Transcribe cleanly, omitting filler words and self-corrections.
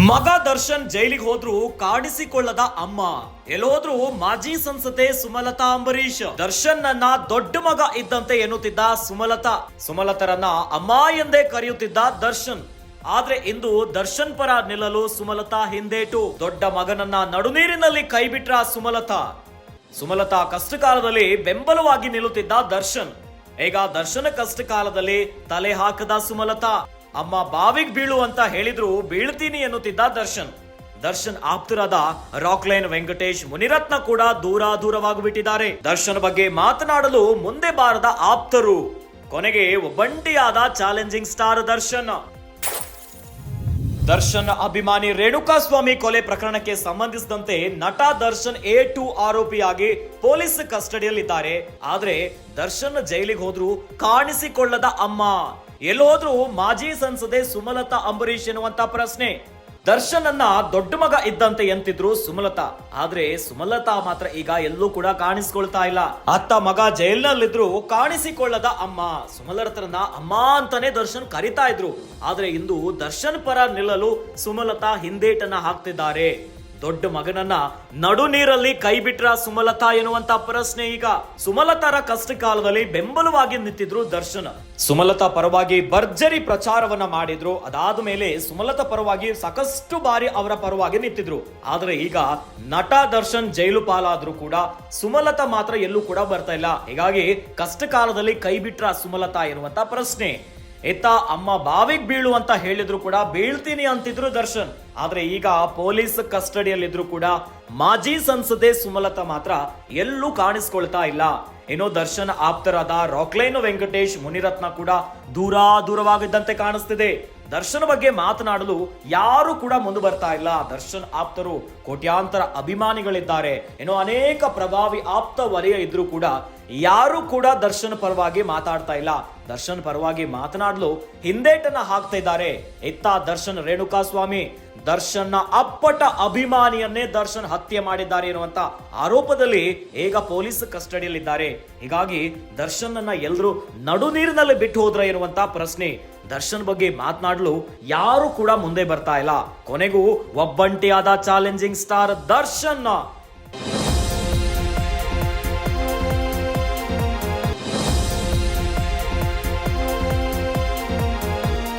ಮಗ ದರ್ಶನ್ ಜೈಲಿಗೆ ಹೋದ್ರು ಕಾಣಿಸಿಕೊಳ್ಳದ ಅಮ್ಮ. ಎಲ್ಲೋದ್ರು ಮಾಜಿ ಸಂಸದೆ ಸುಮಲತಾ ಅಂಬರೀಶ್. ದರ್ಶನ್ ನನ್ನ ದೊಡ್ಡ ಮಗ ಇದ್ದಂತೆ ಎನ್ನುತ್ತಿದ್ದ ಸುಮಲತರನ್ನ ಅಮ್ಮ ಎಂದೇ ಕರೆಯುತ್ತಿದ್ದ ದರ್ಶನ್. ಆದ್ರೆ ಇಂದು ದರ್ಶನ್ ಪರ ನಿಲ್ಲಲು ಸುಮಲತಾ ಹಿಂದೇಟು. ದೊಡ್ಡ ಮಗನನ್ನ ನಡುನೀರಿನಲ್ಲಿ ಕೈಬಿಟ್ರ ಸುಮಲತಾ ಕಷ್ಟ ಕಾಲದಲ್ಲಿ ಬೆಂಬಲವಾಗಿ ನಿಲ್ಲುತ್ತಿದ್ದ ದರ್ಶನ್. ಈಗ ದರ್ಶನ ಕಷ್ಟ ಕಾಲದಲ್ಲಿ ತಲೆ ಹಾಕದ ಸುಮಲತಾ. ಅಮ್ಮ ಬಾವಿಗೆ ಬೀಳು ಅಂತ ಹೇಳಿದ್ರು ಬೀಳ್ತೀನಿ ಎನ್ನುತ್ತಿದ್ದ ದರ್ಶನ್ ಆಪ್ತರಾದ ರಾಕ್ಲೈನ್ ವೆಂಕಟೇಶ್ ಮುನಿರತ್ನ ಕೂಡ ದೂರವಾಗಿಬಿಟ್ಟಿದ್ದಾರೆ. ದರ್ಶನ್ ಬಗ್ಗೆ ಮಾತನಾಡಲು ಮುಂದೆ ಬಾರದ ಆಪ್ತರು. ಕೊನೆಗೆ ಒಬ್ಬಂಟಿಯಾದ ಚಾಲೆಂಜಿಂಗ್ ಸ್ಟಾರ್ ದರ್ಶನ್ ಅಭಿಮಾನಿ ರೇಣುಕಾಸ್ವಾಮಿ ಕೊಲೆ ಪ್ರಕರಣಕ್ಕೆ ಸಂಬಂಧಿಸಿದಂತೆ ನಟ ದರ್ಶನ್ A2 ಆರೋಪಿಯಾಗಿ ಪೊಲೀಸ್ ಕಸ್ಟಡಿಯಲ್ಲಿದ್ದಾರೆ. ಆದ್ರೆ ದರ್ಶನ್ ಜೈಲಿಗೆ ಹೋದ್ರು ಕಾಣಿಸಿಕೊಳ್ಳದ ಅಮ್ಮ. ಎಲ್ಲೋದ್ರು ಮಾಜಿ ಸಂಸದೆ ಸುಮಲತಾ ಅಂಬರೀಶ್ ಎನ್ನುವಂತ ಪ್ರಶ್ನೆ. ದರ್ಶನ್ ಅನ್ನ ದೊಡ್ಡ ಮಗ ಇದ್ದಂತೆ ಎಂತಿದ್ರು ಸುಮಲತಾ. ಆದ್ರೆ ಸುಮಲತಾ ಮಾತ್ರ ಈಗ ಎಲ್ಲೂ ಕೂಡ ಕಾಣಿಸಿಕೊಳ್ತಾ ಇಲ್ಲ. ಅತ್ತ ಮಗ ಜೈಲ್ನಲ್ಲಿದ್ರು ಕಾಣಿಸಿಕೊಳ್ಳದ ಅಮ್ಮ. ಸುಮಲತರನ್ನ ಅಮ್ಮ ಅಂತಾನೆ ದರ್ಶನ್ ಕರಿತಾ ಇದ್ರು. ಆದ್ರೆ ಇಂದು ದರ್ಶನ್ ಪರ ನಿಲ್ಲಲು ಸುಮಲತಾ ಹಿಂದೇಟನ್ನ ಹಾಕ್ತಿದ್ದಾರೆ. ದೊಡ್ಡ ಮಗನನ್ನ ನಡು ನೀರಲ್ಲಿ ಕೈ ಬಿಟ್ರ ಸುಮಲತಾ ಎನ್ನುವಂತ ಪ್ರಶ್ನೆ. ಈಗ ಸುಮಲತಾರ ಕಷ್ಟ ಕಾಲದಲ್ಲಿ ಬೆಂಬಲವಾಗಿ ನಿಂತಿದ್ರು ದರ್ಶನ್. ಸುಮಲತಾ ಪರವಾಗಿ ಭರ್ಜರಿ ಪ್ರಚಾರವನ್ನ ಮಾಡಿದ್ರು. ಅದಾದ ಮೇಲೆ ಸುಮಲತಾ ಪರವಾಗಿ ಸಾಕಷ್ಟು ಬಾರಿ ಅವರ ಪರವಾಗಿ ನಿಂತಿದ್ರು. ಆದ್ರೆ ಈಗ ನಟ ದರ್ಶನ್ ಜೈಲು ಪಾಲಾದ್ರೂ ಕೂಡ ಸುಮಲತಾ ಮಾತ್ರ ಎಲ್ಲೂ ಕೂಡ ಬರ್ತಾ ಇಲ್ಲ. ಹೀಗಾಗಿ ಕಷ್ಟ ಕಾಲದಲ್ಲಿ ಕೈ ಬಿಟ್ರ ಸುಮಲತಾ ಎನ್ನುವಂತ ಪ್ರಶ್ನೆ. ಎತ್ತ ಅಮ್ಮ ಬಾವಿಗೆ ಬೀಳು ಅಂತ ಹೇಳಿದ್ರು ಕೂಡ ಬೀಳ್ತೀನಿ ಅಂತಿದ್ರು ದರ್ಶನ್. ಆದ್ರೆ ಈಗ ಪೊಲೀಸ್ ಕಸ್ಟಡಿಯಲ್ಲಿದ್ರು ಕೂಡ ಮಾಜಿ ಸಂಸದೆ ಸುಮಲತಾ ಮಾತ್ರ ಎಲ್ಲೂ ಕಾಣಿಸ್ಕೊಳ್ತಾ ಇಲ್ಲ. ಏನೋ ದರ್ಶನ್ ಆಪ್ತರಾದ ರಾಕ್ಲೈನ್ ವೆಂಕಟೇಶ್ ಮುನಿರತ್ನ ಕೂಡ ದೂರವಾಗಿದ್ದಂತೆ ಕಾಣಿಸ್ತಿದೆ. ದರ್ಶನ್ ಬಗ್ಗೆ ಮಾತನಾಡಲು ಯಾರು ಕೂಡ ಮುಂದೆ ಬರ್ತಾ ಇಲ್ಲ. ದರ್ಶನ್ ಆಪ್ತರು ಕೋಟ್ಯಾಂತರ ಅಭಿಮಾನಿಗಳಿದ್ದಾರೆ. ಏನೋ ಅನೇಕ ಪ್ರಭಾವಿ ಆಪ್ತ ವಲಯ ಇದ್ರೂ ಕೂಡ ಯಾರು ಕೂಡ ದರ್ಶನ್ ಪರವಾಗಿ ಮಾತಾಡ್ತಾ ಇಲ್ಲ. ದರ್ಶನ್ ಪರವಾಗಿ ಮಾತನಾಡಲು ಹಿಂದೇಟನ್ನ ಹಾಕ್ತಾ ಇದ್ದಾರೆ. ಇತ್ತ ದರ್ಶನ್ ರೇಣುಕಾಸ್ವಾಮಿ ದರ್ಶನ್ನ ಅಪ್ಪಟ ಅಭಿಮಾನಿಯನ್ನೇ ದರ್ಶನ್ ಹತ್ಯೆ ಮಾಡಿದ್ದಾರೆ ಎನ್ನುವಂತ ಆರೋಪದಲ್ಲಿ ಈಗ ಪೊಲೀಸ್ ಕಸ್ಟಡಿಯಲ್ಲಿದ್ದಾರೆ. ಹೀಗಾಗಿ ದರ್ಶನ್ ಅನ್ನ ಎಲ್ಲರೂ ನಡು ನೀರಿನಲ್ಲಿ ಬಿಟ್ಟು ಹೋದ್ರ ಎನ್ನುವಂತ ಪ್ರಶ್ನೆ. ದರ್ಶನ್ ಬಗ್ಗೆ ಮಾತನಾಡಲು ಯಾರು ಕೂಡ ಮುಂದೆ ಬರ್ತಾ ಇಲ್ಲ. ಕೊನೆಗೂ ಒಬ್ಬಂಟಿಯಾದ ಚಾಲೆಂಜಿಂಗ್ ಸ್ಟಾರ್ ದರ್ಶನ್